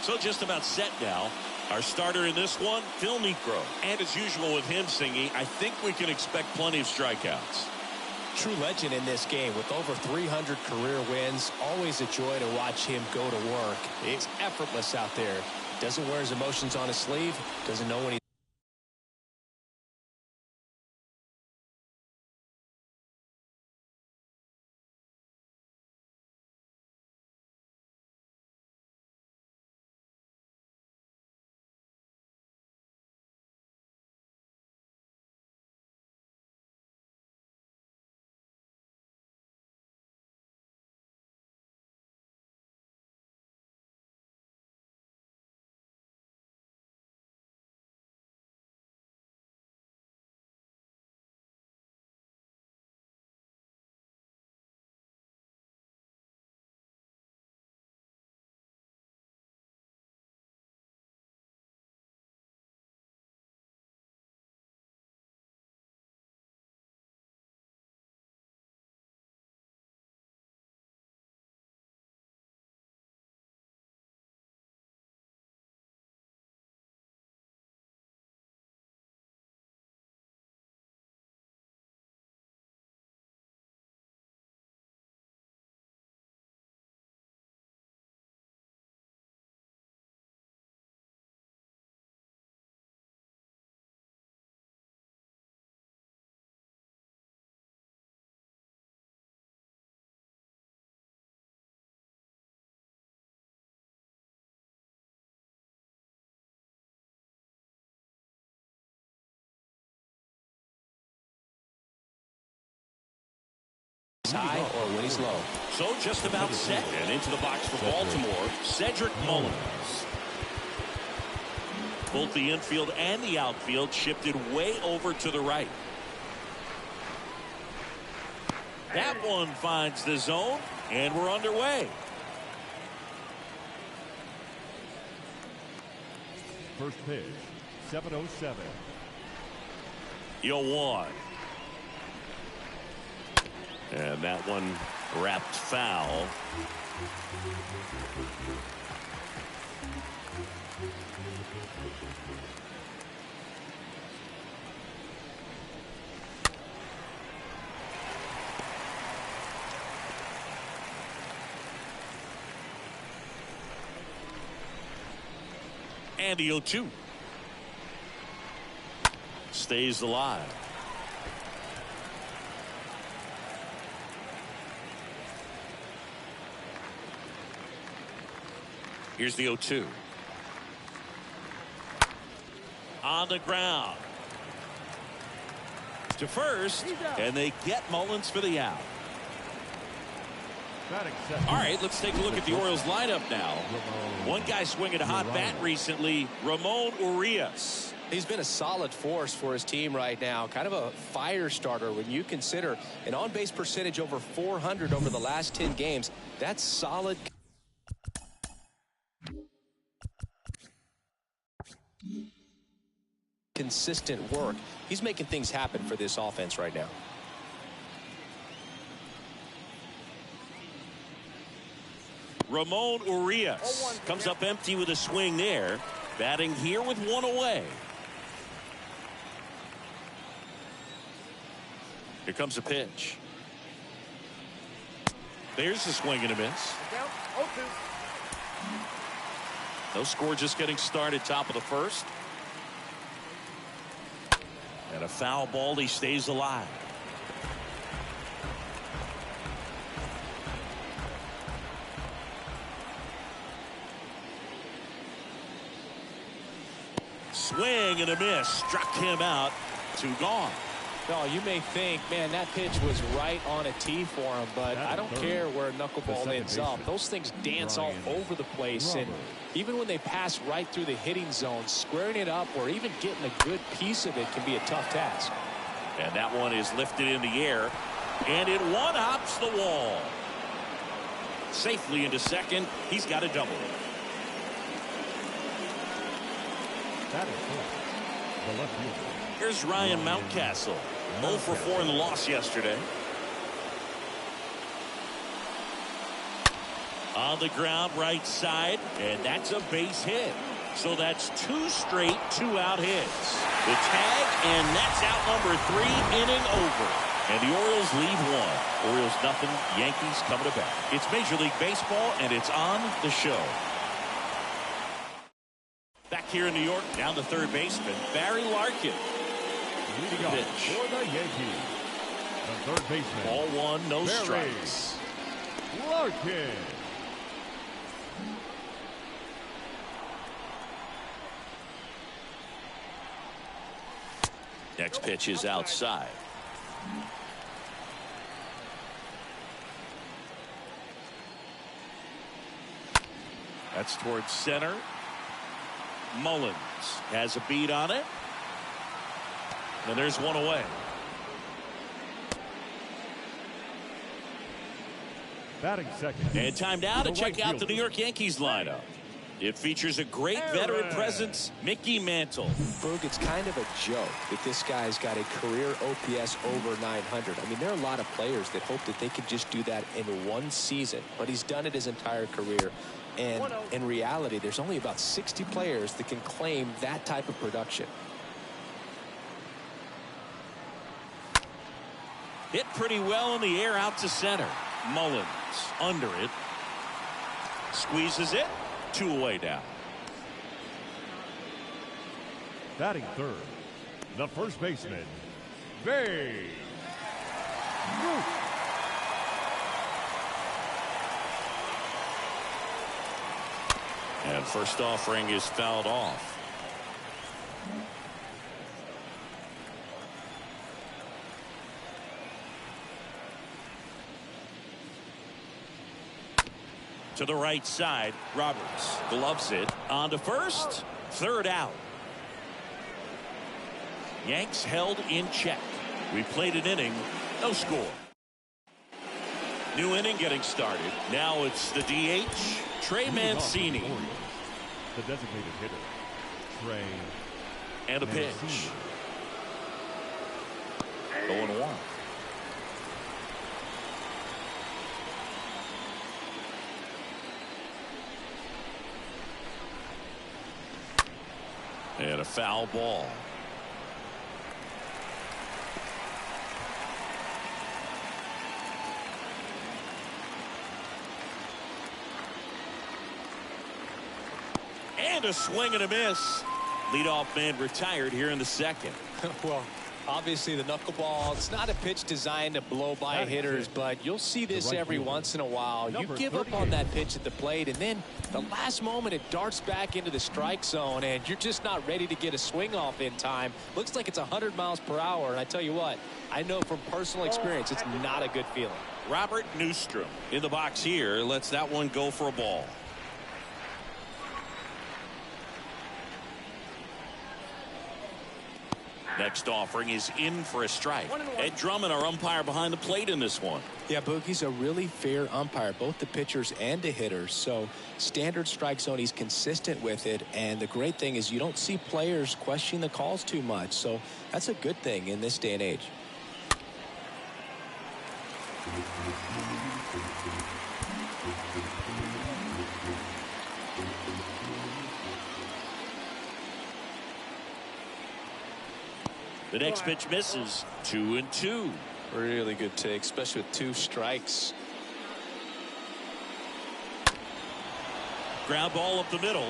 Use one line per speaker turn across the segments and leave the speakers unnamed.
So just about set now. Our starter in this one, Phil Niekro. And as usual with him singing, I think we can expect plenty of strikeouts.
True legend in this game with over 300 career wins. Always a joy to watch him go to work. It's effortless out there. Doesn't wear his emotions on his sleeve. Doesn't know when he's high or when he's low.
So just about set. And into the box for Baltimore, Cedric Mullins. Both the infield and the outfield shifted way over to the right. That one finds the zone, and we're underway.
First pitch, 7:07.
0-1. And that one wrapped foul. And the 0-2. Stays alive. Here's the 0-2. On the ground. To first, and they get Mullins for the out. All right, let's take a look at the Orioles lineup now. One guy swinging a hot bat recently, Ramon Urias.
He's been a solid force for his team right now. Kind of a fire starter when you consider an on-base percentage over 400 over the last 10 games. That's solid. Consistent work. He's making things happen for this offense right now.
Ramon Urias comes up empty with a swing there. Batting here with one away. Here comes a pitch. There's the swing and a miss. No score, just getting started, top of the first. And a foul ball, he stays alive. Swing and a miss. Struck him out. 2 gone.
No, you may think, man, that pitch was right on a tee for him, but I don't care where a knuckleball ends up. Those things dance all over the place, and even when they pass right through the hitting zone, squaring it up or even getting a good piece of it can be a tough task.
And that one is lifted in the air, and it one-hops the wall. Safely into second. He's got a double.
That is the left fielder.
Here's Ryan Mountcastle. 0 for 4 in the loss yesterday. On the ground right side, and that's a base hit. So that's 2 straight 2-out hits. The tag, and that's out number 3, inning over. And the Orioles leave 1. Orioles nothing, Yankees coming to bat. It's Major League Baseball, and it's on the show. Back here in New York, down the third baseman, Barry Larkin.
Leading off for the Yankees, the third baseman.
Ball 1, no
Barry
strikes.
Larkin.
Next pitch is outside. That's towards center. Mullins has a beat on it. And there's one away.
Batting second.
And time now to check out the New York Yankees lineup. It features a great veteran presence, Mickey Mantle.
Boog, it's kind of a joke that this guy's got a career OPS over 900. I mean, there are a lot of players that hope that they could just do that in one season, but he's done it his entire career. And in reality, there's only about 60 players that can claim that type of production.
Hit pretty well in the air out to center. Mullins under it. Squeezes it. 2 away now.
Batting third, the first baseman, Babe Ruth.
And first offering is fouled off. To the right side, Roberts gloves it on to first. Third out. Yanks held in check. We played an inning, no score. New inning getting started. Now it's the DH, Trey Mancini.
The designated hitter, Trey.
And a pitch. 0-1. And a foul ball. And a swing and a miss. Leadoff man retired here in the second.
Well, obviously the knuckleball, it's not a pitch designed to blow by hitters, but you'll see this every once in a while. You give up on that pitch at the plate, and then the last moment it darts back into the strike zone, and you're just not ready to get a swing off in time. Looks like it's 100 miles per hour, and I tell you what, I know from personal experience it's not a good feeling.
Robert Newstrom in the box here lets that one go for a ball. Next offering is in for a strike. Ed Drummond, our umpire behind the plate in this one.
Yeah, Boogie's a really fair umpire, both the pitchers and the hitters. So standard strike zone, he's consistent with it. And the great thing is you don't see players questioning the calls too much. So that's a good thing in this day and age.
The next pitch misses. 2-2.
Really good take, especially with 2 strikes.
Ground ball up the middle.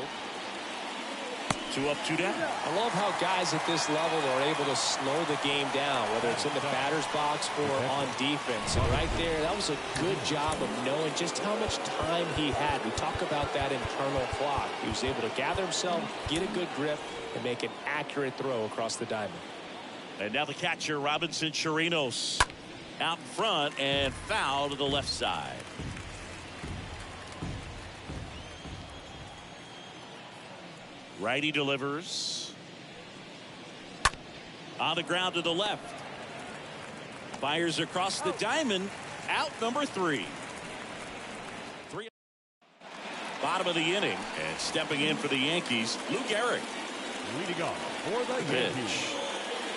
2 up, 2 down.
I love how guys at this level are able to slow the game down, whether it's in the batter's box or on defense. And right there, that was a good job of knowing just how much time he had. We talk about that internal clock. He was able to gather himself, get a good grip, and make an accurate throw across the diamond.
And now the catcher, Robinson Chirinos, out in front and foul to the left side. Righty delivers. On the ground to the left. Fires across the diamond. Out number 3. Bottom of the inning. And stepping in for the Yankees, Lou Gehrig.
Leading off for the Yankees,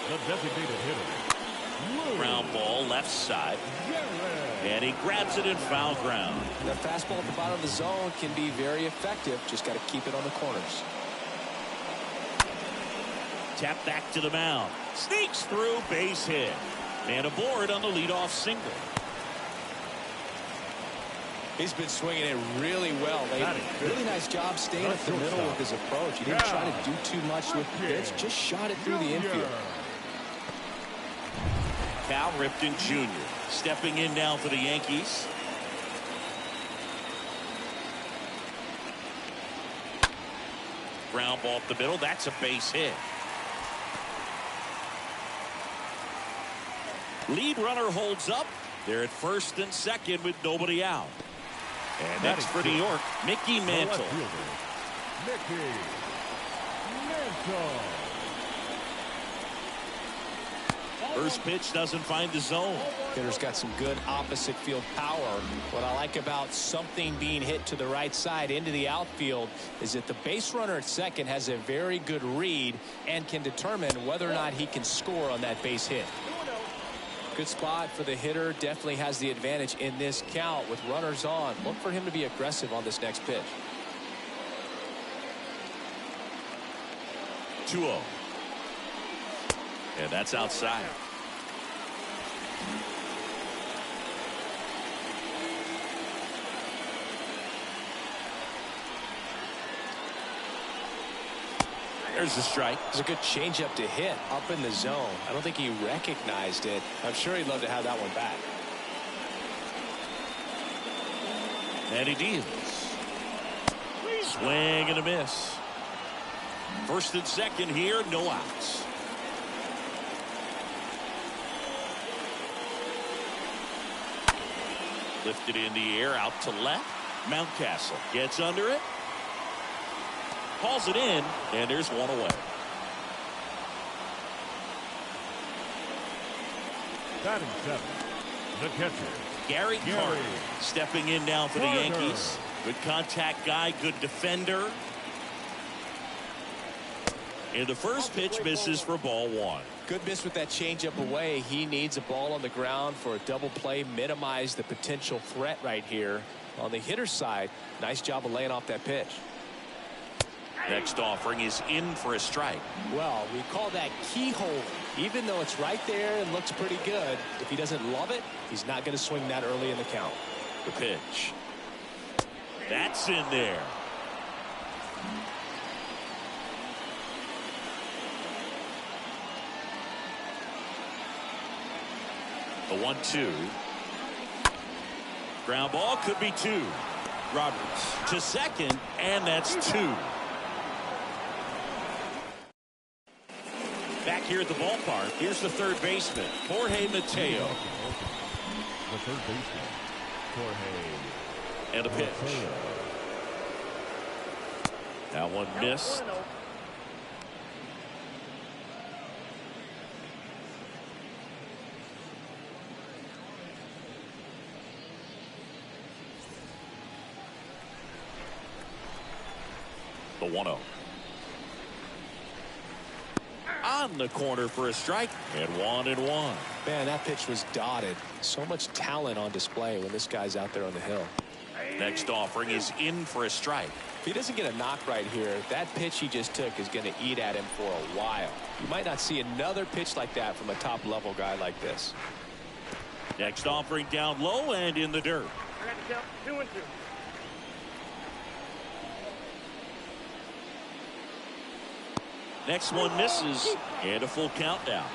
the designated hitter,
Ground ball left side.
Gehrig.
And he grabs it in foul ground.
That fastball at the bottom of the zone can be very effective. Just got to keep it on the corners.
Tap back to the mound. Sneaks through, base hit. And aboard on the leadoff single.
He's been swinging it really well lately. Really nice job staying at the middle with his approach. He didn't try to do too much with the pitch. Just shot it through the infield.
Cal Ripken Jr. stepping in now for the Yankees. Ground ball up the middle. That's a base hit. Lead runner holds up. They're at first and second with nobody out. And next for New York, Mickey Mantle.
Mickey Mantle.
First pitch doesn't find the zone.
Hitter's got some good opposite field power. What I like about something being hit to the right side into the outfield is that the base runner at second has a very good read and can determine whether or not he can score on that base hit. Good spot for the hitter. Definitely has the advantage in this count with runners on. Look for him to be aggressive on this next pitch.
2-0. And that's outside. There's the strike.
It's a good changeup to hit up in the zone. I don't think he recognized it. I'm sure he'd love to have that one back.
And he deals. Swing and a miss. First and second here, no outs. Lifted in the air, out to left. Mountcastle gets under it. Hauls it in, and there's one away.
Batting seventh, the catcher,
Gary Carter stepping in now for the Yankees. Good contact guy, good defender. And the first pitch misses for ball one.
Good miss with that changeup away. He needs a ball on the ground for a double play. Minimize the potential threat right here. On the hitter's side, nice job of laying off that pitch.
Next offering is in for a strike.
Well, we call that keyhole. Even though it's right there and looks pretty good, if he doesn't love it, he's not going to swing that early in the count.
The pitch. That's in there. The 1-2. Ground ball could be two. Roberts to second, and that's two. Back here at the ballpark, here's the third baseman, Jorge Mateo.
the third baseman, Jorge.
And a pitch. That one missed. The 1-0. On the corner for a strike, and 1-1.
Man, that pitch was dotted. So much talent on display when this guy's out there on the hill.
Next offering is in for a strike.
If he doesn't get a knock right here, that pitch he just took is going to eat at him for a while. You might not see another pitch like that from a top level guy like this.
Next offering down low and in the dirt.
I got to count 2 and 2.
Next one misses, and a full countdown.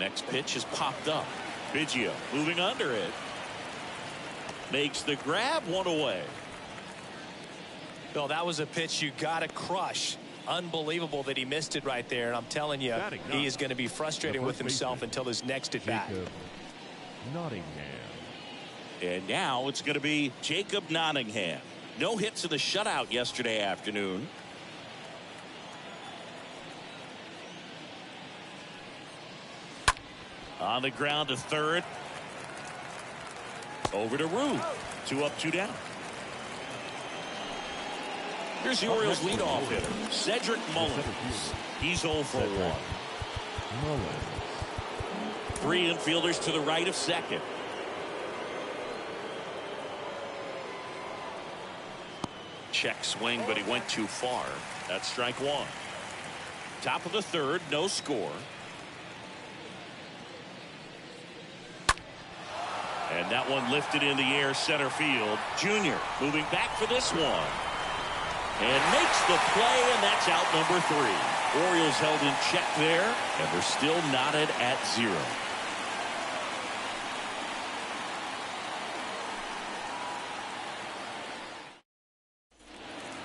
Next pitch is popped up. Biggio moving under it. Makes the grab, 1 away.
Bill, that was a pitch you got to crush. Unbelievable that he missed it right there. And I'm telling you, he is going to be frustrating with himself until his next at bat.
Nottingham.
And now it's going to be Jacob Nottingham. No hits in the shutout yesterday afternoon. On the ground to third. Over to Ruth. 2 up, 2 down. Here's the Orioles leadoff hitter, Cedric Mullins. He's 0 for 1. 3 infielders to the right of second. Check swing, but he went too far. That's strike 1. Top of the third, no score. And that one lifted in the air center field. Junior moving back for this one. And makes the play, and that's out number 3. Orioles held in check there, and they're still knotted at 0.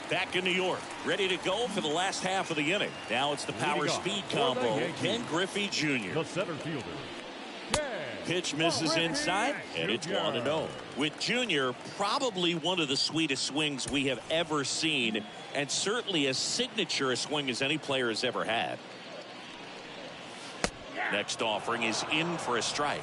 Back in New York, ready to go for the last half of the inning. Now it's the power speed combo. Ken Griffey Jr.
The center fielder.
Pitch misses inside, and it's 1-0. With Junior, probably one of the sweetest swings we have ever seen, and certainly as signature a swing as any player has ever had. Next offering is in for a strike.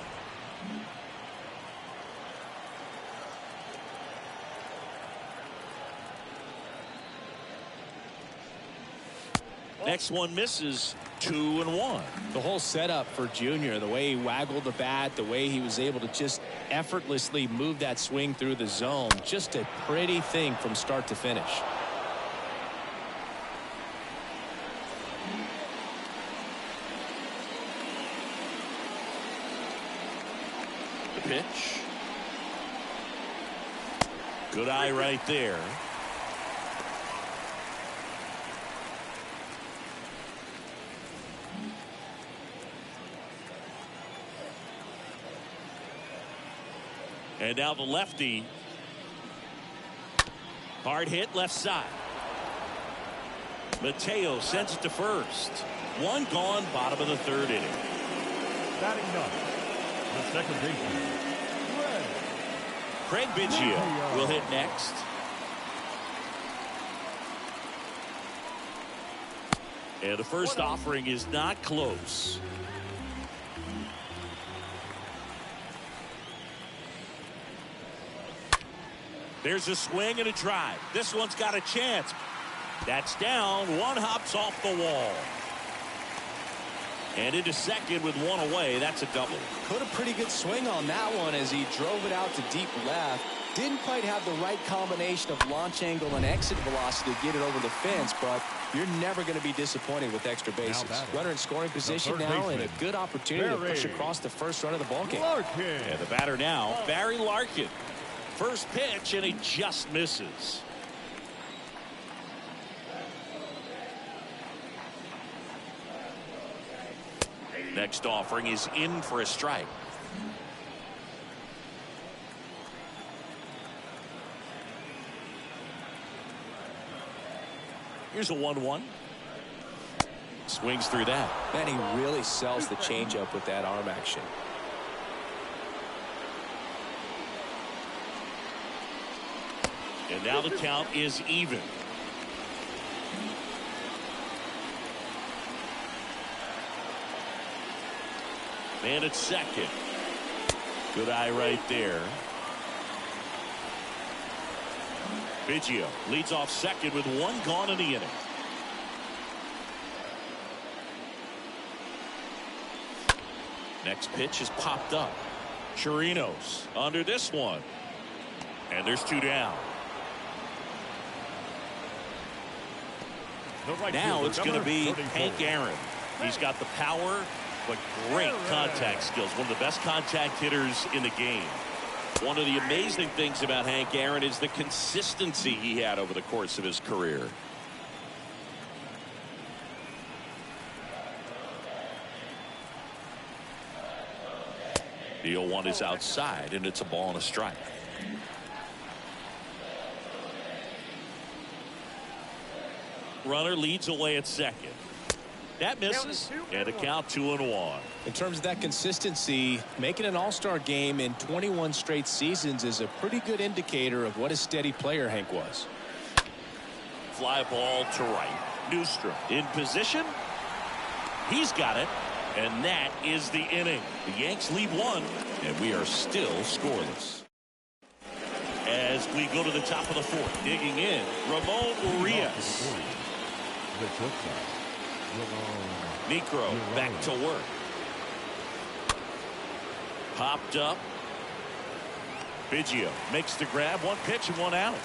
Next one misses. 2-1.
The whole setup for Junior, the way he waggled the bat, the way he was able to just effortlessly move that swing through the zone, just a pretty thing from start to finish.
The pitch. Good eye right there. And now the lefty. Hard hit left side. Mateo sends it to first. 1 gone, bottom of the 3rd inning.
Batting ninth, the second baseman,
Craig Biggio will hit next. And the first offering is not close. There's a swing and a drive. This one's got a chance. That's down. 1 hops off the wall. And into second with 1 away. That's a double.
Put a pretty good swing on that one as he drove it out to deep left. Didn't quite have the right combination of launch angle and exit velocity to get it over the fence, but you're never going to be disappointed with extra bases. Runner in scoring position now, and a good opportunity to push across the first run of the ballgame.
And the batter now, Barry Larkin. First pitch, and he just misses. Next offering is in for a strike. Here's a 1-1. Swings through that.
Man, he really sells the changeup with that arm action.
And now the count is even. Man at second. Good eye right there. Biggio leads off second with 1 gone in the inning. Next pitch is popped up. Chirinos under this one. And there's 2 down. Now it's going to be Hank Aaron. He's got the power, but great contact skills. One of the best contact hitters in the game. One of the amazing things about Hank Aaron is the consistency he had over the course of his career. The 0-1 is outside, and it's a ball and a strike. Runner leads away at second. That misses, and a count 2-1.
In terms of that consistency, making an all-star game in 21 straight seasons is a pretty good indicator of what a steady player Hank was.
Fly ball to right. Newstrom in position. He's got it, and that is the inning. The Yanks lead 1, and we are still scoreless. as we go to the top of the fourth. Digging in, Ramon Urias. Necro back to work. Popped up. Biggio makes the grab. One pitch and one out.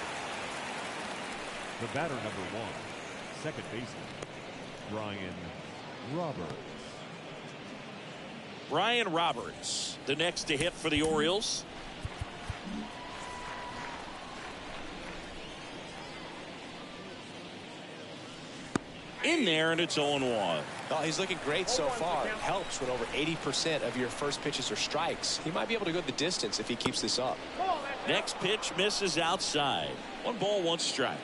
The batter number 1, second baseman, Brian Roberts.
Brian Roberts, the next to hit for the Orioles. In there, and it's 0-1.
Oh, he's looking great so far. It helps when over 80% of your first pitches are strikes. He might be able to go the distance if he keeps this up.
Next pitch misses outside. 1 ball, 1 strike.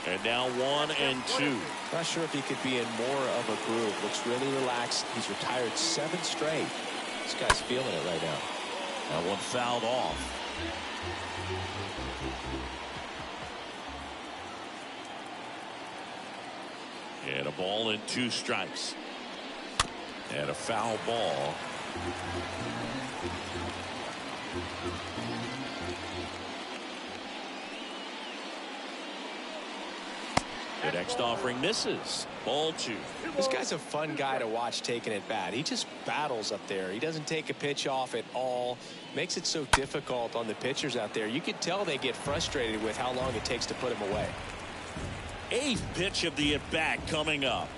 And now 1-2.
Not sure if he could be in more of a groove. Looks really relaxed. He's retired 7 straight. This guy's feeling it right now.
That one fouled off. And a ball and 2 strikes. And a foul ball. The next offering misses. Ball 2.
This guy's a fun guy to watch taking it bat. He just battles up there. He doesn't take a pitch off at all. Makes it so difficult on the pitchers out there. You can tell they get frustrated with how long it takes to put him away.
8th pitch of the at-bat coming up.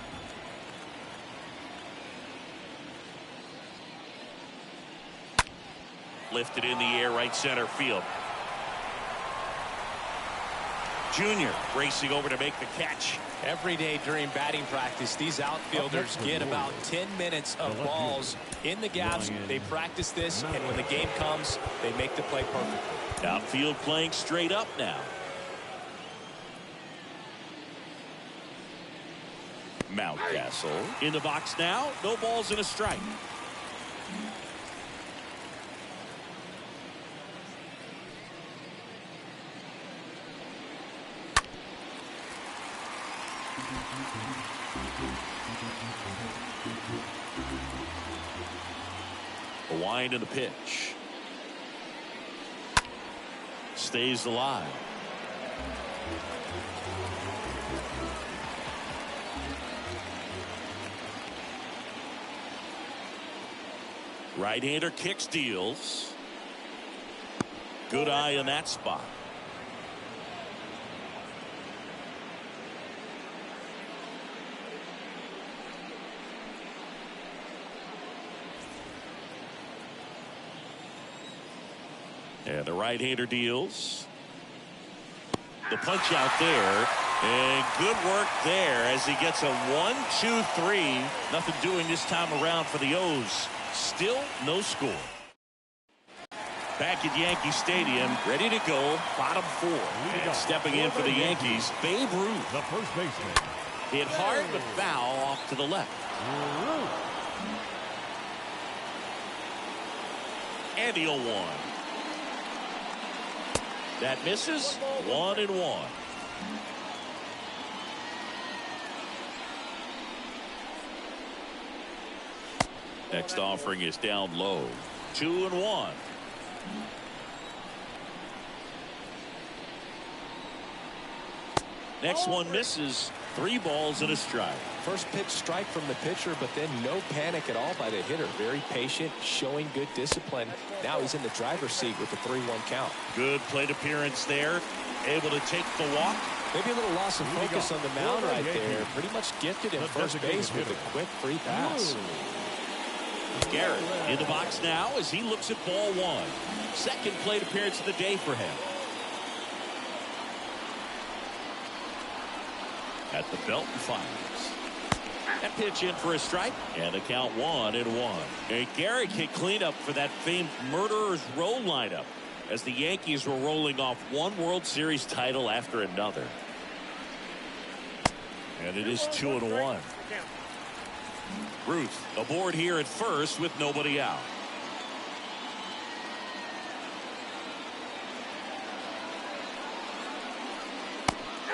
Lifted in the air, right center field. Junior racing over to make the catch.
Every day during batting practice, these outfielders get about 10 minutes of balls in the gaps. They practice this, and when the game comes, they make the play perfectly.
Outfield playing straight up now. Mountcastle in the box now. No balls and a strike. A wind in the pitch. Stays alive. Right-hander kicks, deals. Good eye in that spot. And the right-hander deals. The punch out there. And good work there as he gets a 1-2-3. Nothing doing this time around for the O's. Still no score. Back at Yankee Stadium, ready to go, bottom 4. And stepping in for the Yankees, Babe Ruth.
The first baseman.
Hit hard but foul off to the left. And the 0-1. That misses. 1-1. Next offering is down low. 2-1. Next one misses. 3 balls and a strike.
First pitch strike from the pitcher, but then no panic at all by the hitter. Very patient, showing good discipline. Now he's in the driver's seat with the 3-1 count.
Good plate appearance there. Able to take the walk.
Maybe a little loss of focus on the mound right there. Pretty much gifted in first base with a quick free pass.
Garrett in the box now as he looks at ball 1. Second plate appearance of the day for him. At the belt and fires. That pitch in for a strike. And the count 1-1. And Garrett can clean up for that famed murderer's row lineup as the Yankees were rolling off one World Series title after another. And it is 2-1. Ruth aboard here at first with nobody out.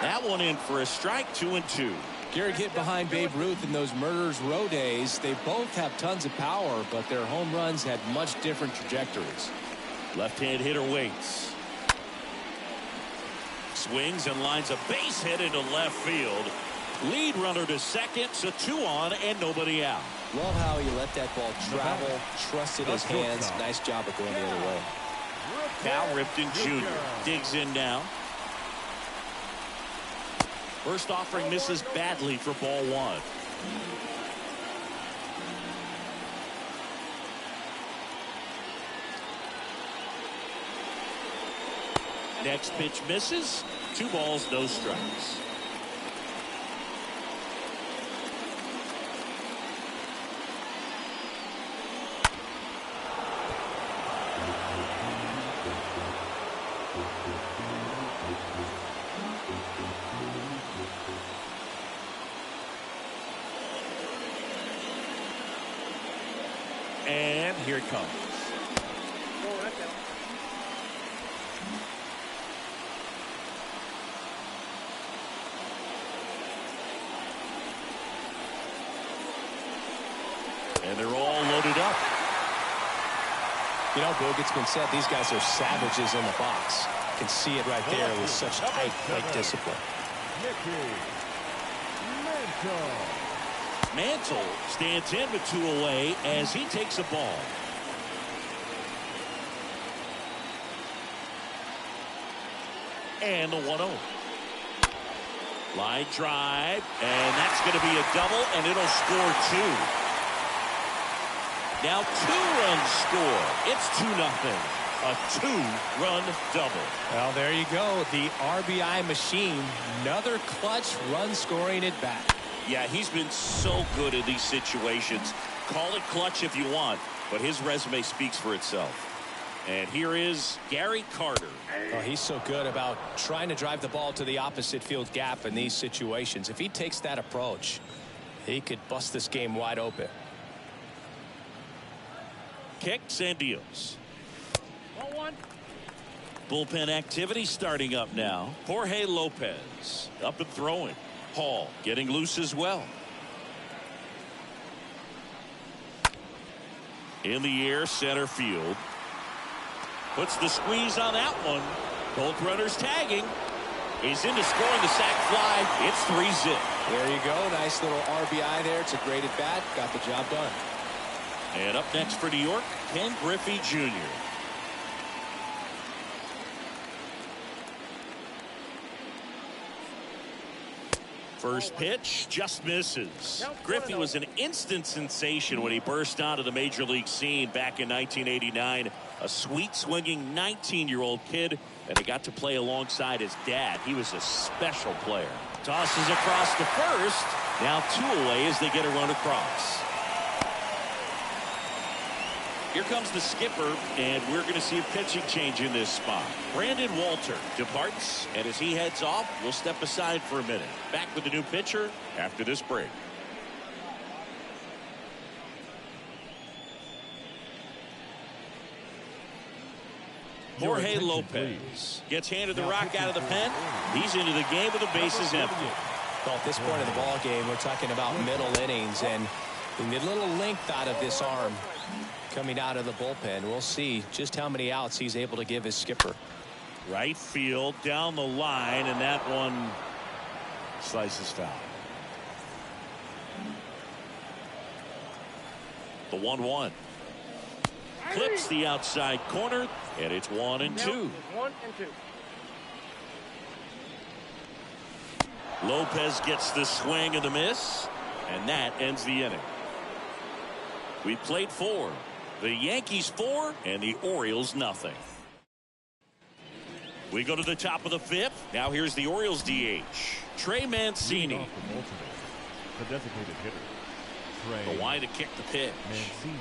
That one in for a strike. 2-2.
Gary hit behind Babe Ruth in those Murderers Row days. They both have tons of power, but their home runs had much different trajectories.
Left-hand hitter waits. Swings and lines a base hit into left field. Lead runner to second, so 2 on and nobody out.
Love how he let that ball travel, trusted his hands. Nice job of going the other way.
Cal Ripken Jr. digs in now. First offering misses badly for ball 1. Next pitch misses. 2 balls, no strikes. And here it comes. And they're all loaded up.
You know, Boog, it's been said these guys are savages in the box. You can see it right there with such tight plate discipline.
Mantle stands in with 2 away as he takes a ball. And the 1-0. Line drive, and that's going to be a double, and it'll score 2. Now 2 runs score. It's 2-0. A 2-run double.
Well, there you go. The RBI machine. Another clutch run scoring at bat.
Yeah, he's been so good in these situations. Call it clutch if you want, but his resume speaks for itself. And here is Gary Carter.
Oh, he's so good about trying to drive the ball to the opposite field gap in these situations. If he takes that approach, he could bust this game wide open.
Kicks and deals. Bullpen activity starting up now. Jorge Lopez up and throwing. Hall getting loose as well. In the air, center field. Puts the squeeze on that one. Both runners tagging. He's into scoring the sac fly. It's 3-zip.
There you go. Nice little RBI there. It's a great at bat. Got the job done.
And up next for New York, Ken Griffey Jr. First pitch just misses. Griffey was an instant sensation when he burst onto the major league scene back in 1989. A sweet swinging 19-year-old kid, and he got to play alongside his dad. He was a special player. Tosses across to first. Now 2 away as they get a run across. Here comes the skipper, and we're going to see a pitching change in this spot. Brandon Walter departs, and as he heads off, we'll step aside for a minute. Back with the new pitcher after this break. Jorge Lopez gets handed the rock out of the pen. He's into the game with the bases empty.
Well, at this point of the ball game, we're talking about middle innings, and we need a little length out of this arm coming out of the bullpen. We'll see just how many outs he's able to give his skipper.
Right field down the line, and that one slices foul. The 1-1 clips the outside corner, and it's 1-2.
1-2.
Lopez gets the swing and the miss, and that ends the inning. We played 4. The Yankees 4 and the Orioles nothing. We go to the top of the 5th. Now here's the Orioles DH, Trey Mancini.
The designated hitter,
The line to kick the pitch.
Mancini.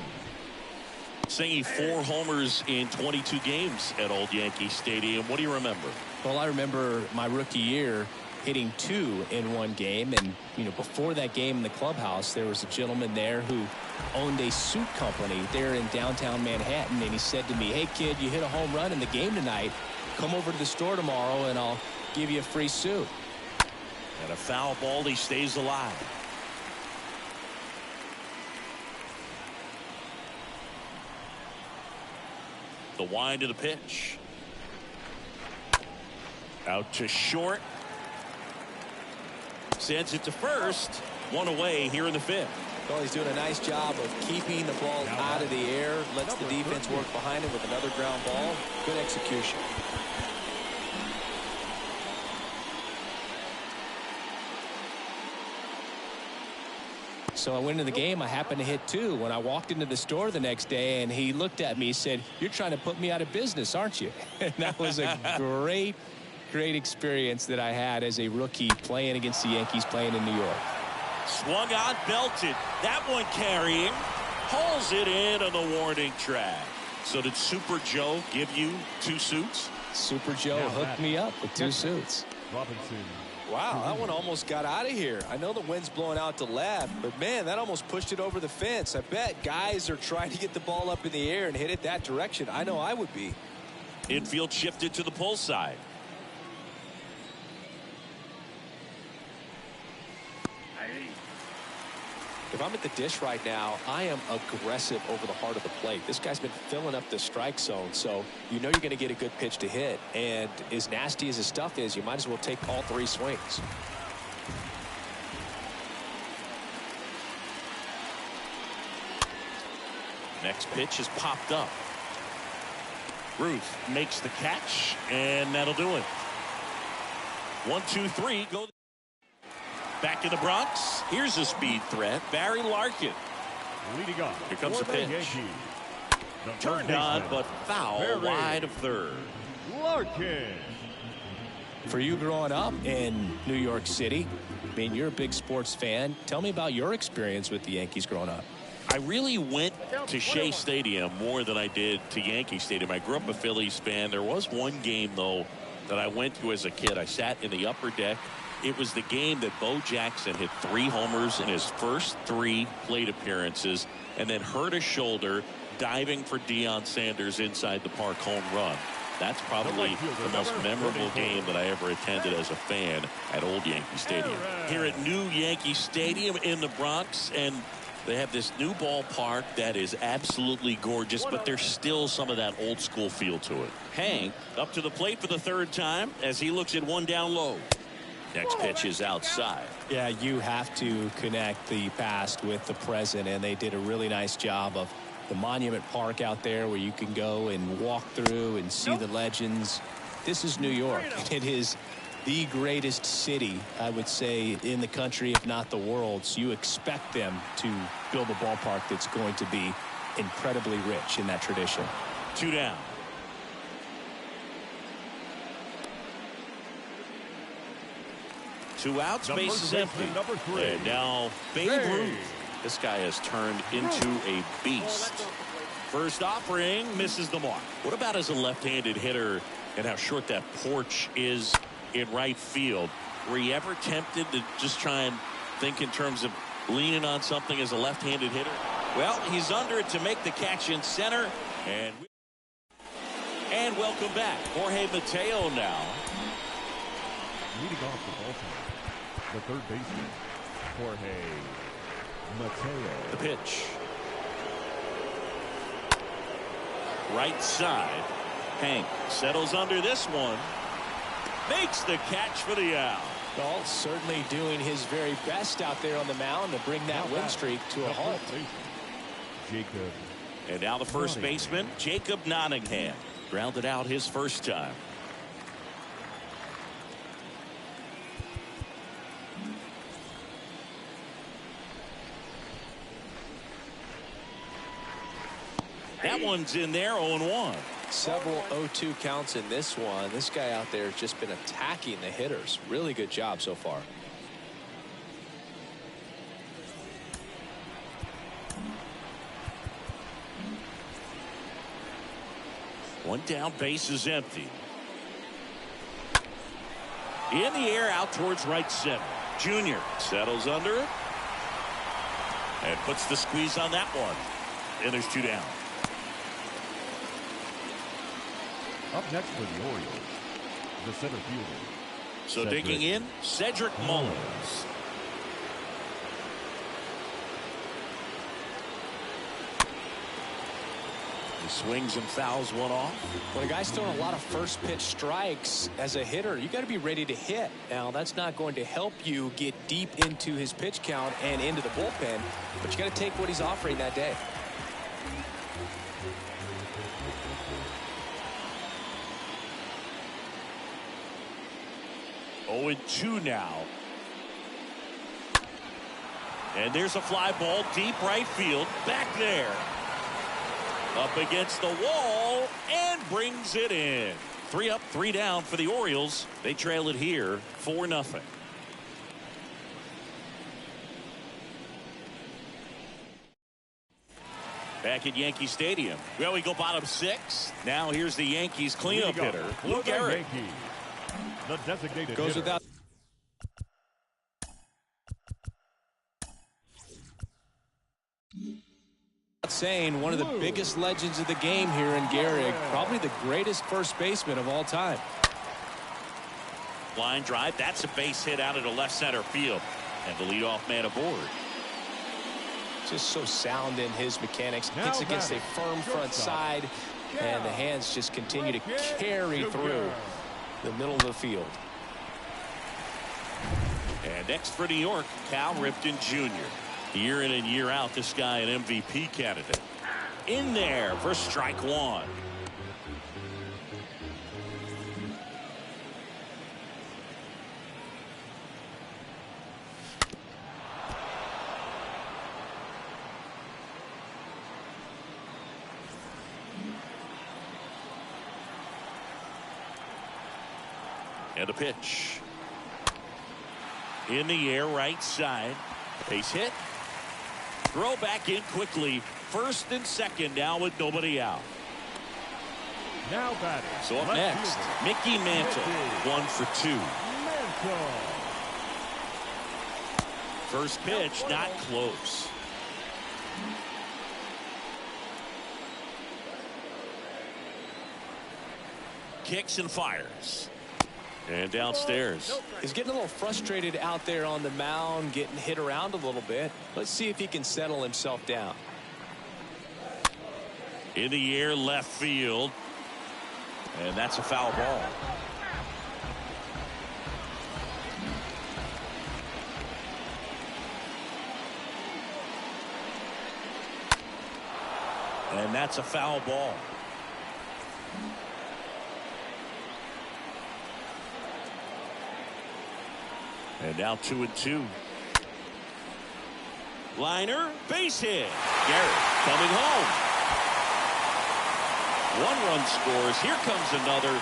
Singing 4 homers in 22 games at Old Yankee Stadium. What do you remember?
Well, I remember my rookie year hitting 2 in one game, and before that game in the clubhouse, there was a gentleman there who owned a suit company there in downtown Manhattan, and he said to me, "Hey kid, you hit a home run in the game tonight. Come over to the store tomorrow and I'll give you a free suit."
And a foul ball, he stays alive. The wind of the pitch. Out to short. Sends it to first. One away here in the fifth.
Well, he's doing a nice job of keeping the ball out of the air. Lets the defense work behind him with another ground ball. Good execution. So I went into the game. I happened to hit 2 when I walked into the store the next day, and he looked at me and said, "You're trying to put me out of business, aren't you?" And that was a great experience that I had as a rookie playing against the Yankees, playing in New York.
Swung on, belted. That one carrying. Hauls it in on the warning track. So did Super Joe give you 2 suits?
Super Joe hooked me up with 2 suits.
Robinson.
Wow, that one almost got out of here. I know the wind's blowing out to left, but man, that almost pushed it over the fence. I bet guys are trying to get the ball up in the air and hit it that direction. I know I would be.
Infield shifted to the pull side.
If I'm at the dish right now, I am aggressive over the heart of the plate. This guy's been filling up the strike zone, so you know you're going to get a good pitch to hit. And as nasty as his stuff is, you might as well take all 3 swings.
Next pitch is popped up. Ruth makes the catch, and that'll do it. 1, 2, 3, go. Back in the Bronx. Here's a speed threat. Barry Larkin.
Leading off.
Here comes the pitch. Turned on, but foul wide of third.
Larkin.
For you growing up in New York City, I mean, you're a big sports fan. Tell me about your experience with the Yankees growing up.
I really went to Shea Stadium more than I did to Yankee Stadium. I grew up a Phillies fan. There was one game, though, that I went to as a kid. I sat in the upper deck. It was the game that Bo Jackson hit 3 homers in his first 3 plate appearances and then hurt his shoulder diving for Deion Sanders inside the park home run. That's probably the most memorable game that I ever attended as a fan at Old Yankee Stadium. Here at New Yankee Stadium in the Bronx, and they have this new ballpark that is absolutely gorgeous, but there's still some of that old school feel to it. Hank up to the plate for the 3rd time as he looks at 1 down low. Next pitch is outside.
Yeah, you have to connect the past with the present, and they did a really nice job of the Monument Park out there where you can go and walk through and see the legends. This is New York. It is the greatest city, I would say, in the country, if not the world. So you expect them to build a ballpark that's going to be incredibly rich in that tradition.
2 down. Two outs, bases empty. And now Babe Ruth. This guy has turned into a beast. First offering misses the mark. What about as a left-handed hitter and how short that porch is in right field? Were you ever tempted to just try and think in terms of leaning on something as a left-handed hitter? Well, he's under it to make the catch in center. And welcome back. Jorge Mateo now.
Leading off the ballpark, the 3rd baseman, Jorge Mateo.
The pitch. Right side. Hank settles under this one. Makes the catch for the out.
Well, certainly doing his very best out there on the mound to bring that win streak to a halt.
Jacob.
And now the first baseman, Jacob Nottingham. Grounded out his first time. That one's in there, 0-1.
Several 0-2 counts in this one. This guy out there has just been attacking the hitters. Really good job so far.
One down, base is empty. In the air, out towards right center. Junior settles under it. And puts the squeeze on that one. And there's 2 down.
Up next for the Orioles, the center fielder,
So digging in, Cedric Mullins. He swings and fouls one off.
When a guy's throwing a lot of first pitch strikes as a hitter, you got to be ready to hit. Now, that's not going to help you get deep into his pitch count and into the bullpen, but you got to take what he's offering that day.
Oh, 2 now. And there's a fly ball deep right field. Back there. Up against the wall and brings it in. 3 up, 3 down for the Orioles. They trail it here 4-0. Back at Yankee Stadium. Well, we go bottom 6. Now here's the Yankees cleanup hitter, Luke Gehrig.
The designated
goes
hitter.
without saying, one of the biggest legends of the game here in Gehrig, probably the greatest first baseman of all time.
Line drive, that's a base hit out into left center field, and the leadoff man aboard.
Just so sound in his mechanics. Hits against a firm front side, and the hands just continue to carry through the middle of the field.
And next for New York, Cal Ripken Jr. Year in and year out, this guy an MVP candidate. In there for strike 1. And a pitch. In the air, right side. Base hit. Throw back in quickly. First and second now with nobody out.
Now batting.
So up next, Mickey Mantle. 1 for 2. First pitch, not close. Kicks and fires. And downstairs.
He's getting a little frustrated out there on the mound, getting hit around a little bit. Let's see if he can settle himself down.
In the air, left field. And that's a foul ball. And that's a foul ball. And now 2-2. Liner, base hit. Garrett coming home. 1 run scores. Here comes another.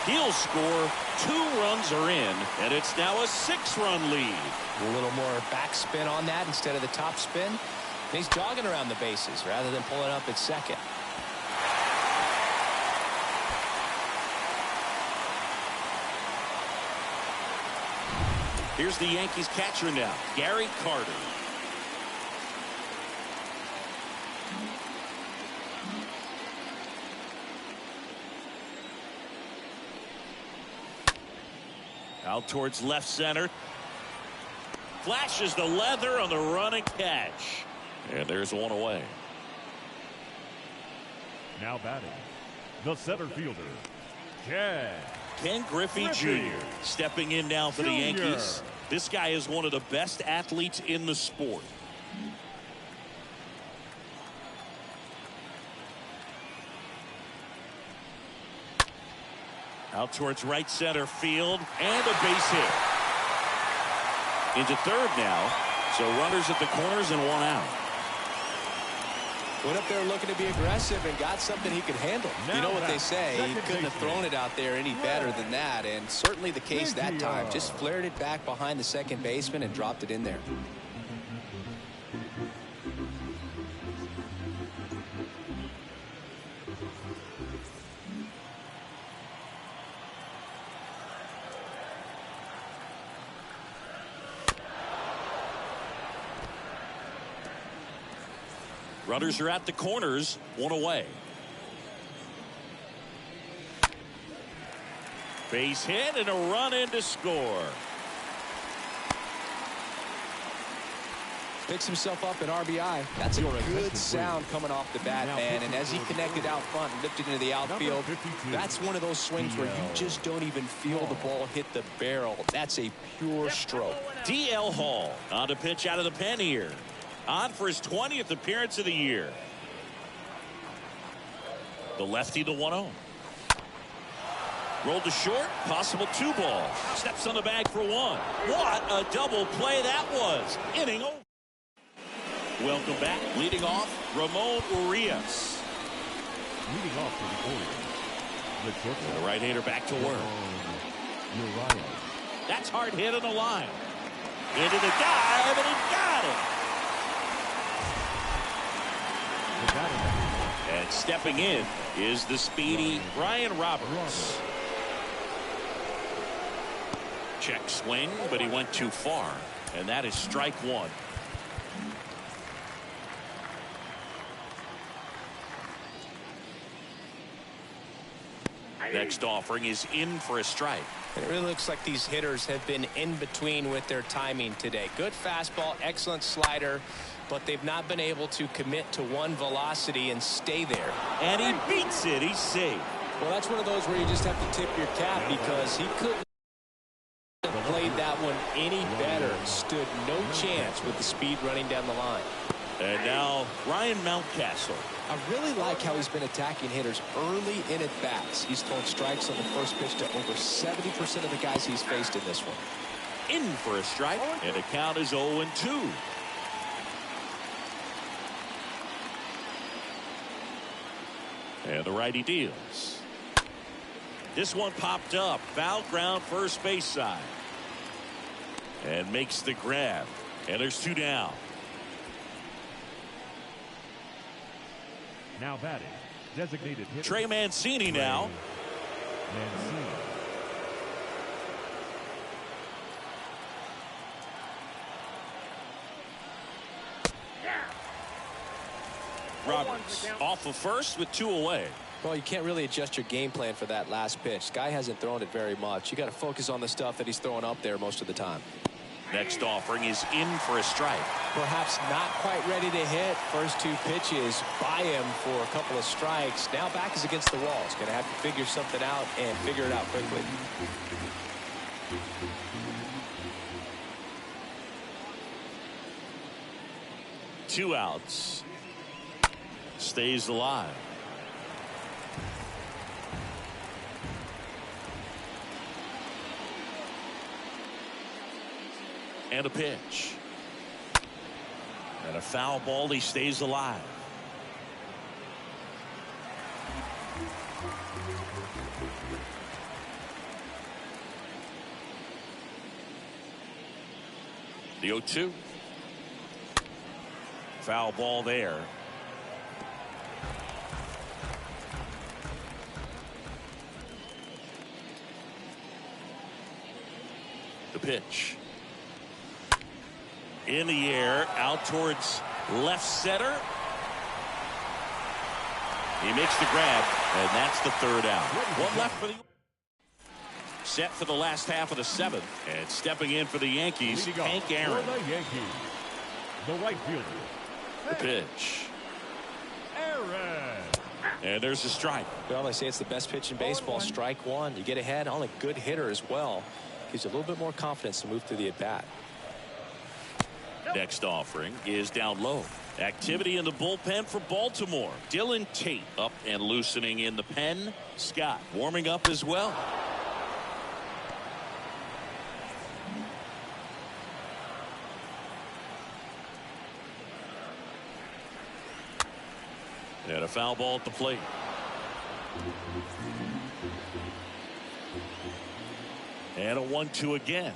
He'll score. 2 runs are in, and it's now a 6-run lead.
A little more backspin on that instead of the top spin. And he's jogging around the bases rather than pulling up at second.
Here's the Yankees catcher now, Gary Carter. Out towards left center. Flashes the leather on the run and catch. And there's 1 away.
Now batting, the center fielder,
Ken Griffey Jr. stepping in now for the Yankees. This guy is one of the best athletes in the sport. Out towards right center field and a base hit. Into third now. So runners at the corners and 1 out.
Went up there looking to be aggressive and got something he could handle. You know what they say, he couldn't have thrown it out there any better than that, and certainly the case that time. Just flared it back behind the second baseman and dropped it in there.
Runners are at the corners, 1 away. Base hit and a run in to score.
Picks himself up an RBI. That's a good sound coming off the bat, man. And as he connected out front and lifted into the outfield, that's one of those swings where you just don't even feel the ball hit the barrel. That's a pure stroke.
DL Hall on to pitch out of the pen here. On for his 20th appearance of the year. The lefty to 1-0. Rolled to short, possible 2-ball. Steps on the bag for 1. What a double play that was. Inning over. Welcome back. Leading off, Ramon Urias.
Leading off for the Orioles.
The right-hander back to work. That's hard hit on the line. Into the dive, and he got it. And stepping in is the speedy Ryan Roberts. Check swing, but he went too far. And that is strike 1. Next offering is in for a strike.
It really looks like these hitters have been in between with their timing today. Good fastball, excellent slider, but they've not been able to commit to one velocity and stay there.
And he beats it. He's safe.
Well, that's one of those where you just have to tip your cap because he couldn't have played that one any better. Stood no chance with the speed running down the line.
And now Ryan Mountcastle.
I really like how he's been attacking hitters early in at bats. He's thrown strikes on the first pitch to over 70% of the guys he's faced in this one.
In for a strike, and the count is 0-2. And the righty deals. This one popped up. Foul ground first base side. And makes the grab. And there's 2 down.
Now batting, designated hitter.
Trey Mancini now.
Mancini.
Roberts off of first with 2 away.
Well, you can't really adjust your game plan for that last pitch. Guy hasn't thrown it very much. You got to focus on the stuff that he's throwing up there most of the time.
Next offering is in for a strike.
Perhaps not quite ready to hit. First 2 pitches by him for a couple of strikes. Now back is against the wall. He's going to have to figure something out and figure it out quickly.
Two outs. Stays alive. And a pitch. And a foul ball. He stays alive. The 0-2. Foul ball there. The pitch. In the air, out towards left center. He makes the grab, and that's the 3rd out. One left for the... Set for the last half of the 7th. And stepping in for the Yankees, Hank Aaron.
For the Yankees, the right fielder.
The pitch.
Aaron.
And there's a strike.
Well, they say it's the best pitch in baseball. Strike 1. You get ahead on a good hitter as well. Gives you a little bit more confidence to move through the at-bat.
Next offering is down low. Activity in the bullpen for Baltimore. Dylan Tate up and loosening in the pen. Scott warming up as well. And a foul ball at the plate. And a 1-2 again.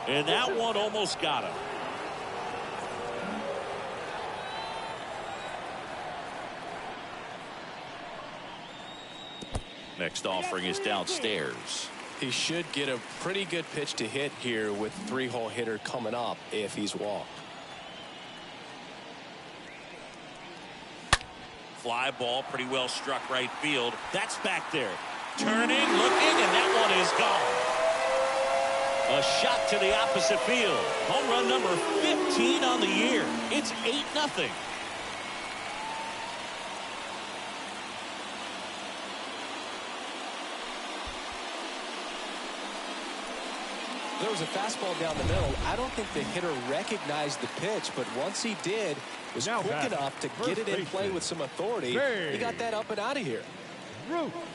And that one almost got him. Next offering is downstairs.
He should get a pretty good pitch to hit here with 3-hole hitter coming up if he's walked.
Fly ball pretty well struck right field. That's back there. Turning, looking, and that one is gone. A shot to the opposite field. Home run number 15 on the year. It's 8-0.
There was a fastball down the middle. I don't think the hitter recognized the pitch, but once he did, was quick enough to get it in play with some authority. He got that up and out of here.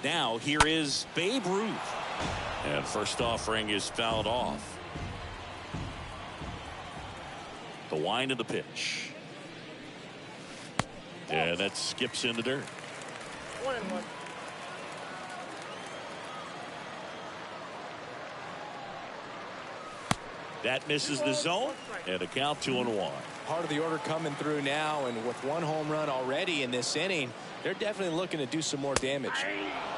Now here is Babe Ruth. And first offering is fouled off. The wind of the pitch. And that skips in the dirt.
1-1.
That misses the zone, and a count 2-1.
Part of the order coming through now, and with one home run already in this inning, they're definitely looking to do some more damage.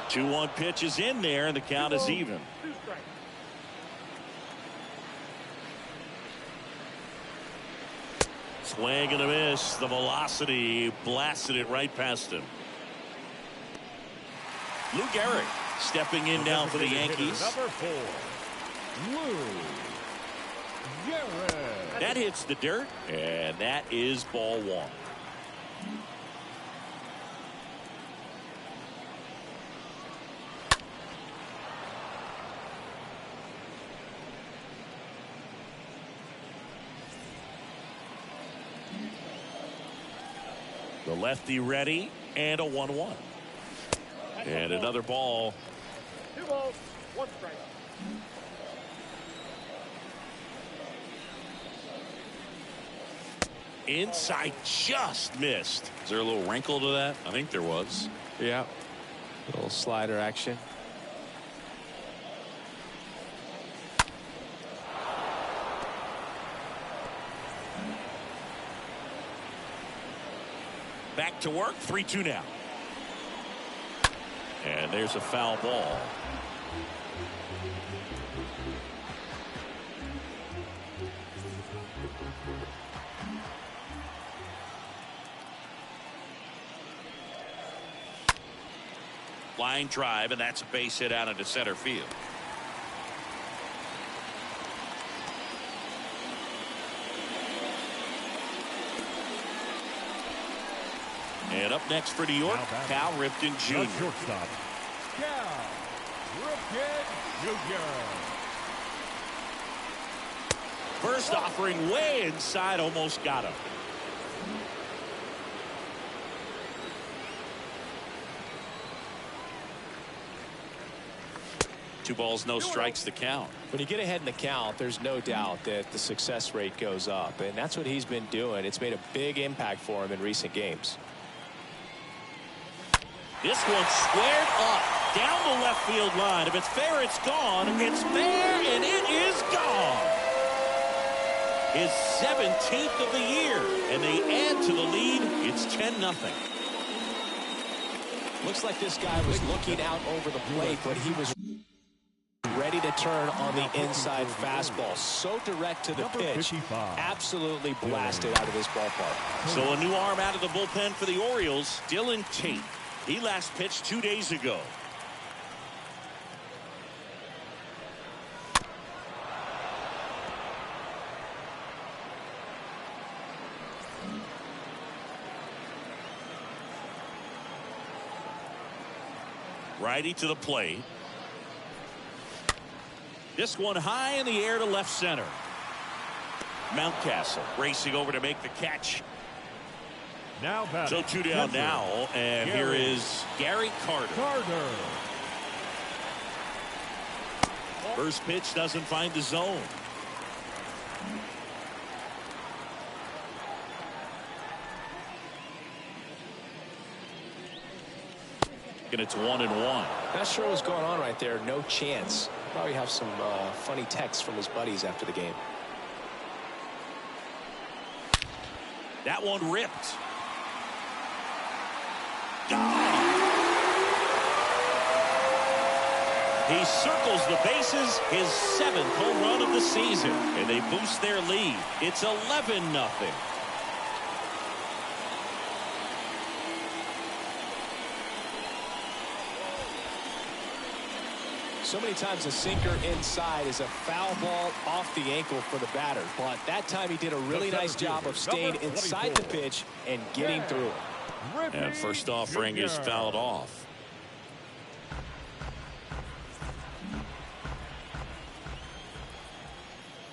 2-1 pitch is in there, and the count is even. Swing and a miss. The velocity blasted it right past him. Lou Gehrig stepping in now for the Yankees.
Number 4, Lou Gehrig.
That hits the dirt, and that is ball 1. The lefty ready, and a 1-1. And another ball.
2 balls, 1 strike.
Inside, just missed. Is there a little wrinkle to that? I think there was.
Yeah. A little slider action.
Back to work, 3-2 now. And there's a foul ball. Line drive, and that's a base hit out into center field. And up next for New York, Cal Ripken Jr.
Shortstop, Cal Ripken Jr.
First offering way inside, almost got him. Two balls, no strikes to count.
When you get ahead in the count, there's no doubt that the success rate goes up, and that's what he's been doing. It's made a big impact for him in recent games.
This one squared up down the left field line. If it's fair, it's gone. It's fair, and it is gone. His 17th of the year, and they add to the lead. It's 10-0.
Looks like this guy was looking out over the plate, but he was ready to turn on the inside fastball. So direct to the pitch.
55.
Absolutely blasted out of this ballpark.
So a new arm out of the bullpen for the Orioles, Dylan Tate. He last pitched 2 days ago. Righty to the plate. This one high in the air to left center. Mountcastle racing over to make the catch.
Now batting.
So 2 down now, and here is Gary Carter. First pitch doesn't find the zone. And it's 1-1.
Not sure what's going on right there. No chance. Probably have some funny texts from his buddies after the game.
That one ripped. He circles the bases, his 7th home run of the season, and they boost their lead. It's 11-0.
so many times a sinker inside is a foul ball off the ankle for the batter. But that time he did a really nice job of staying inside the pitch and getting through it.
And first offering is fouled off.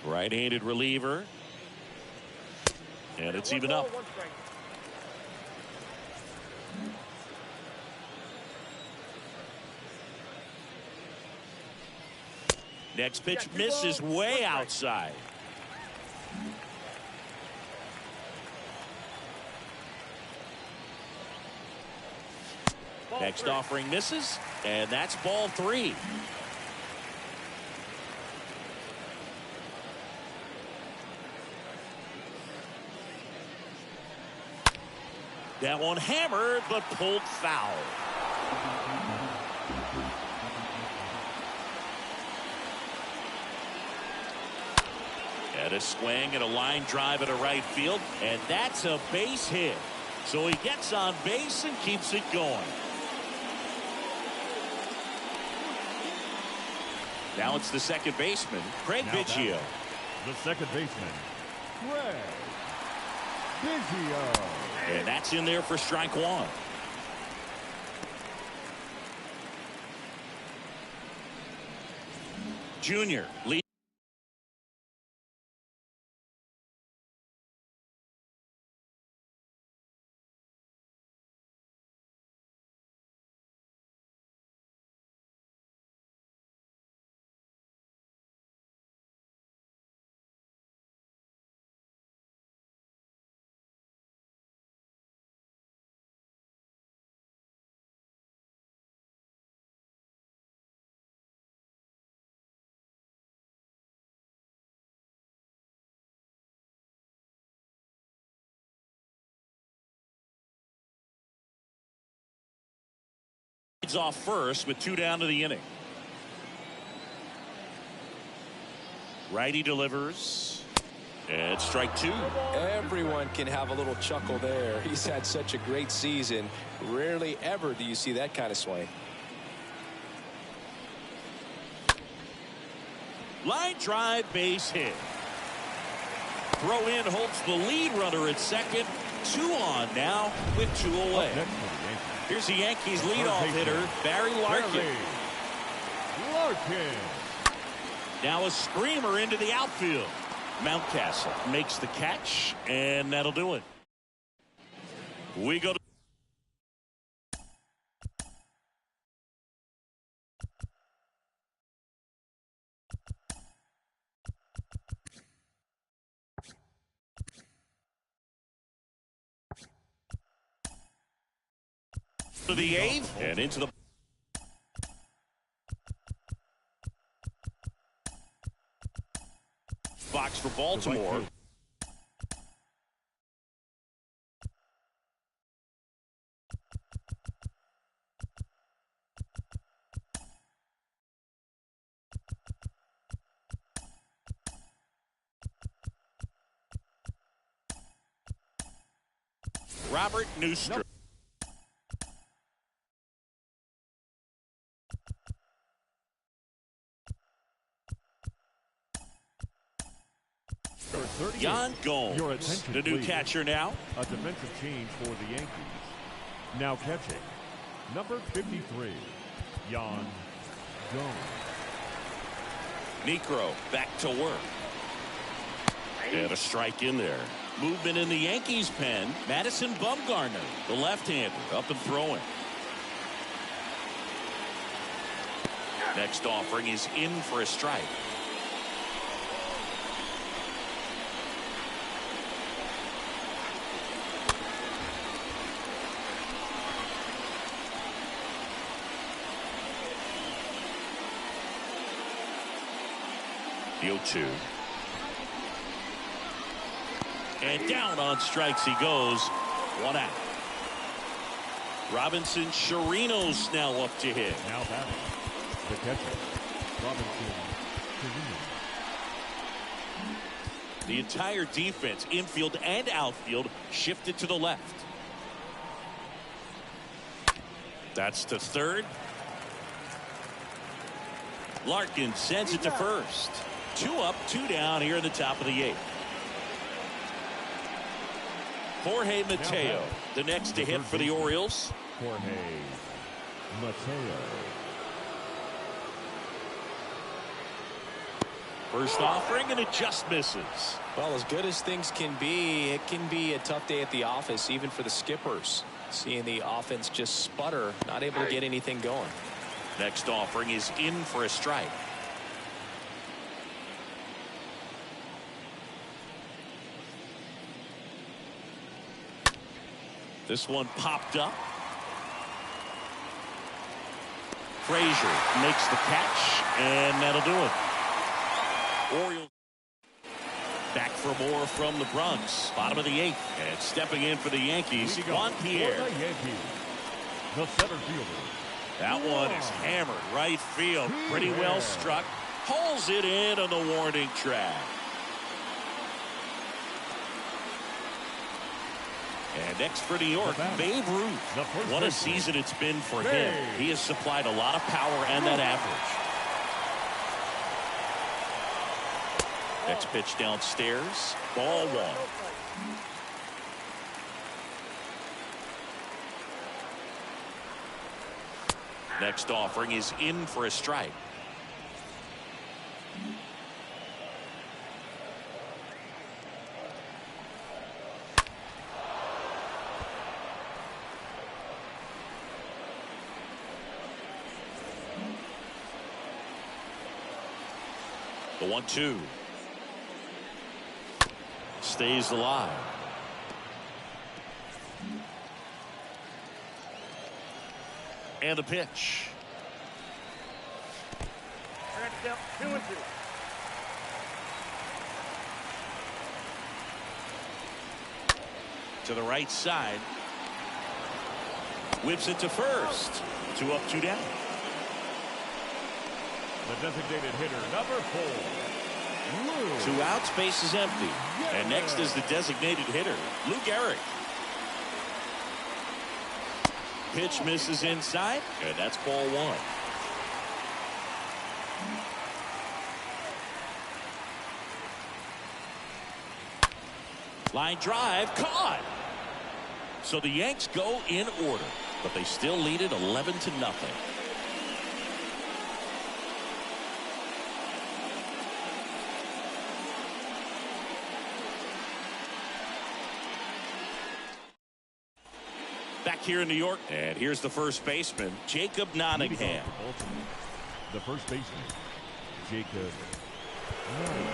Right-handed reliever. And it's even up. Next pitch misses way outside. Next offering misses, and that's ball 3. That one hammered, but pulled foul. And a swing and a line drive into right field, and that's a base hit. So he gets on base and keeps it going. Now it's the second baseman, Craig Biggio.
The second baseman, Craig Biggio.
And that's in there for strike 1. Junior lead. Off first with 2 down to the inning. Righty delivers, and strike 2.
Everyone can have a little chuckle there. He's had such a great season. Rarely ever do you see that kind of swing.
Line drive, base hit. Throw in holds the lead runner at second. 2 on now with 2 away. Here's the Yankees leadoff hitter, Barry Larkin. Now a screamer into the outfield. Mountcastle makes the catch, and that'll do it. We go to the 8th and into the box for Baltimore. Robert Newstrom. Yan Gomes, the new catcher now.
A defensive change for the Yankees. Now catching, number 53, Yan Gomes.
Necro back to work. And a strike in there. Movement in the Yankees pen. Madison Bumgarner, the left-hander, up and throwing. Next offering is in for a strike. The 0-2. And down on strikes he goes. 1 out. Robinson Chirinos now up to hit.
Now batting, the catcher, Robinson Chirinos.
The entire defense, infield and outfield, shifted to the left. That's to third. Larkin sends it to first. 2 up, 2 down here in the top of the 8th. Jorge Mateo, the next to hit for the Orioles.
Jorge Mateo.
First offering, and it just misses.
Well, as good as things can be, it can be a tough day at the office, even for the skippers. Seeing the offense just sputter, not able to get anything going.
Next offering is in for a strike. This one popped up. Frazier makes the catch, and that'll do it. Orioles back for more from the Bronx. Bottom of the 8th. And stepping in for the Yankees, Juan Pierre.
For the Yankees, the center fielder.
That one is hammered right field. Pretty well struck. Pulls it in on the warning track. And next for New York, Babe Ruth. What a season it's been for him. He has supplied a lot of power and that average. Next pitch downstairs. Ball 1. Next offering is in for a strike. The 1-2. Stays alive. And the pitch.
2-2.
To the right side. Whips it to first. 2 up, 2 down.
The designated hitter, number 4.
2 outs, base is empty. And next is the designated hitter, Lou Gehrig. Pitch misses inside, and that's ball 1. Line drive, caught. So the Yanks go in order, but they still lead it 11-0. Back here in New York, and here's the first baseman, Jacob Nottingham.
The first baseman, Jacob Nottingham.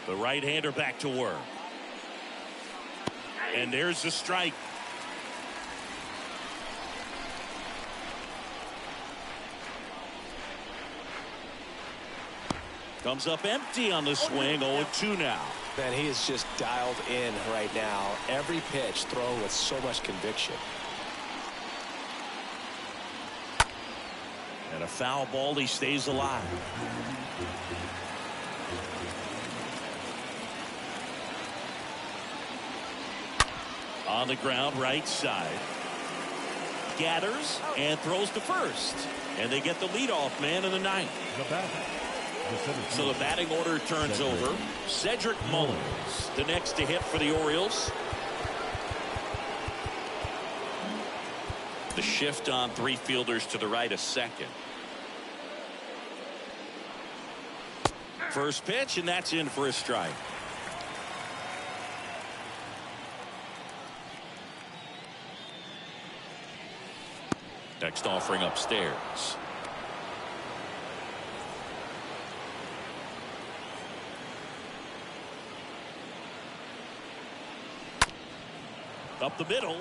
The right-hander back to work. And there's the strike. Comes up empty on the swing. 0-2 now.
Man, he is just dialed in right now. Every pitch thrown with so much conviction.
And a foul ball, he stays alive. On the ground, right side. Gathers and throws to first. And they get the leadoff man in the 9th. So the batting order turns over. Cedric Mullins, the next to hit for the Orioles. The shift on 3 fielders to the right a second. First pitch, and that's in for a strike. Next offering upstairs. Up the middle.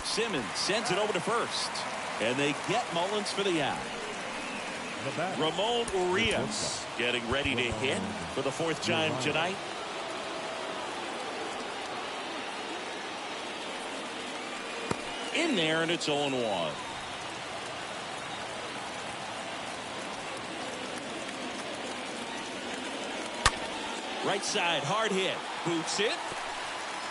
Simmons sends it over to first. And they get Mullins for the out. Ramon Urias getting ready to hit for the 4th time tonight. In there, and it's 0-1. Right side, hard hit. Boots it.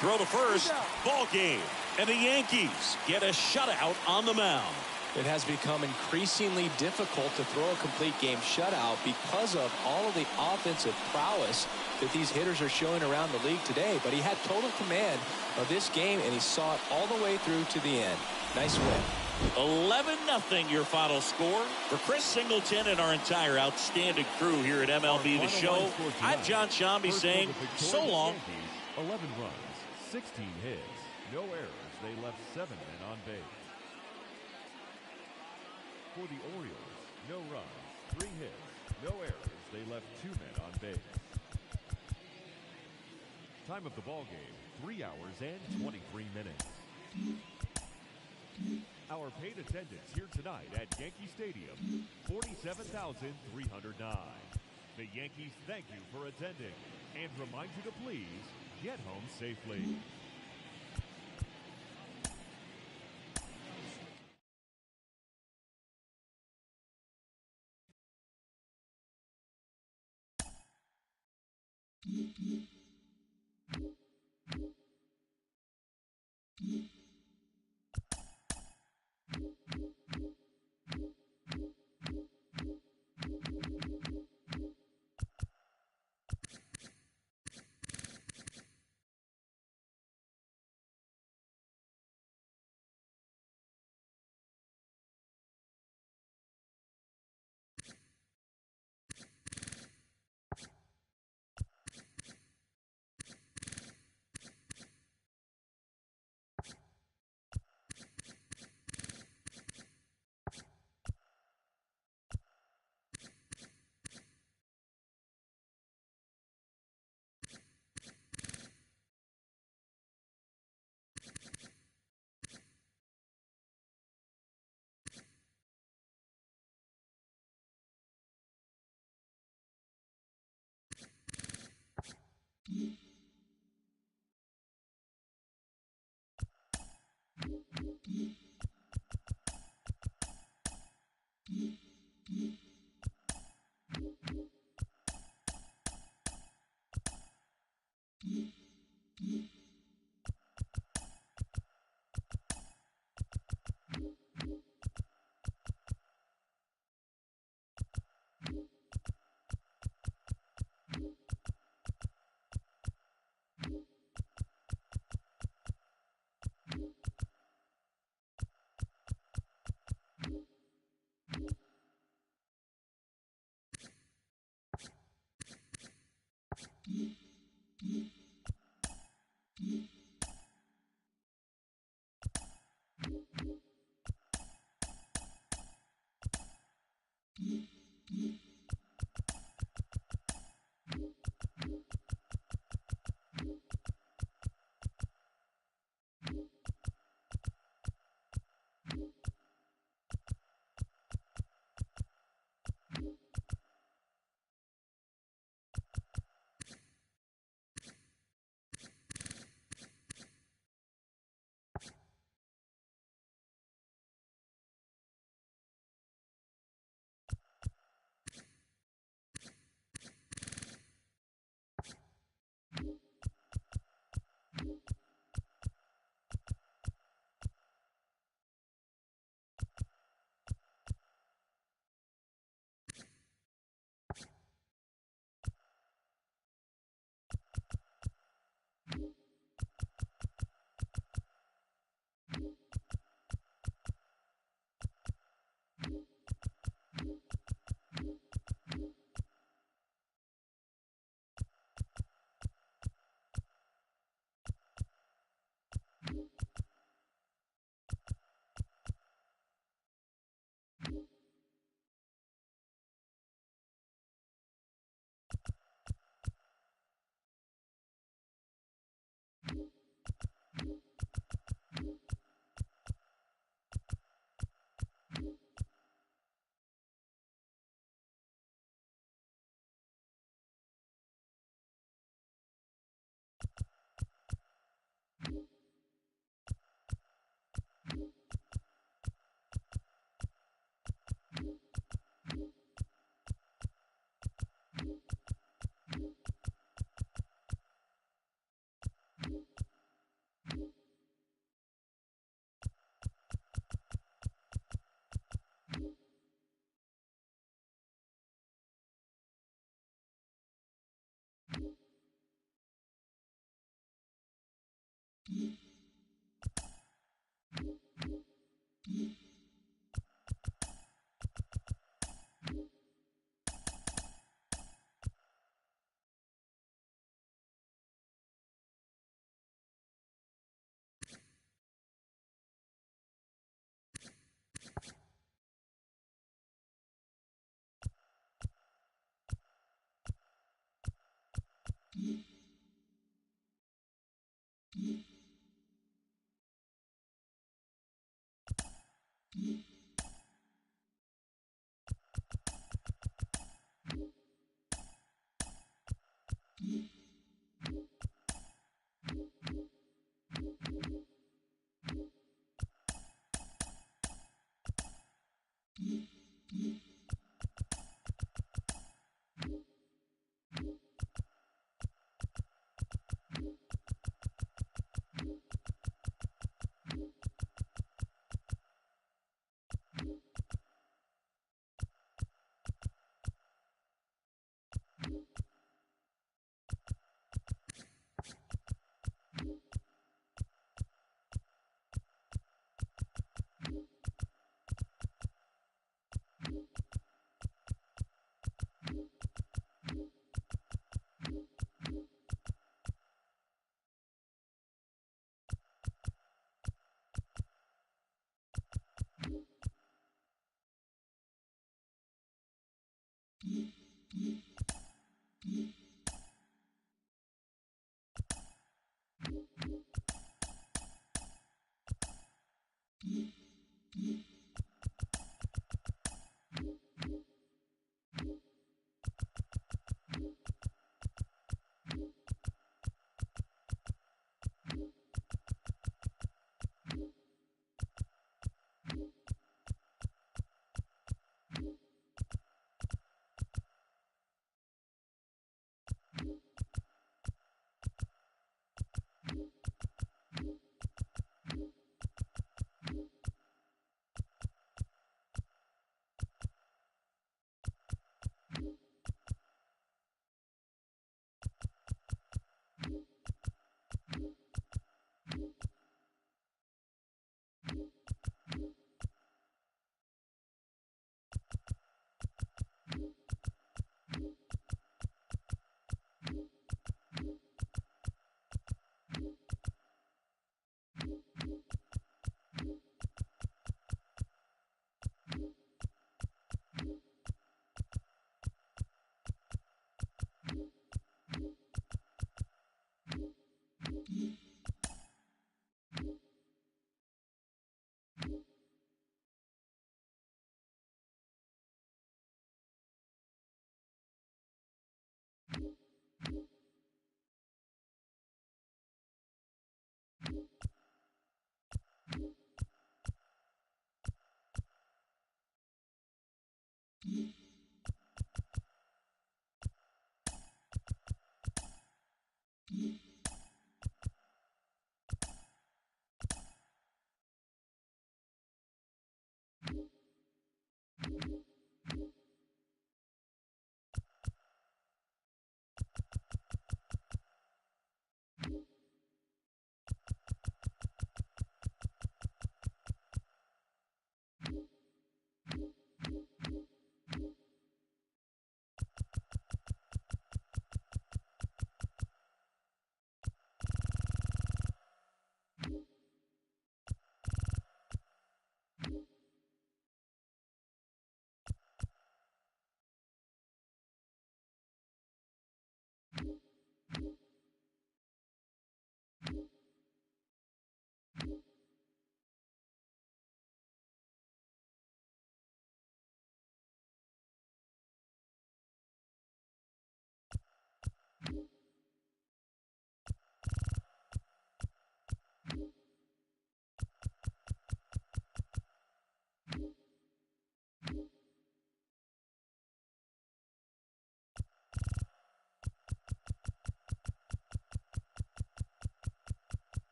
Throw to first. Ball game. And the Yankees get a shutout on the mound.
It has become increasingly difficult to throw a complete game shutout because of all of the offensive prowess that these hitters are showing around the league today. But he had total command of this game, and he saw it all the way through to the end. Nice win.
11-0 your final score. For Chris Singleton and our entire outstanding crew here at MLB The Show, I'm John Shambi saying so long.
11 runs, 16 hits, no errors. They left 7 men on base. For the Orioles, no runs, 3 hits, no errors. They left 2 men on base. Time of the ball game, 3 hours and 23 minutes. Our paid attendance here tonight at Yankee Stadium, 47,309. The Yankees thank you for attending and remind you to please get home safely.
You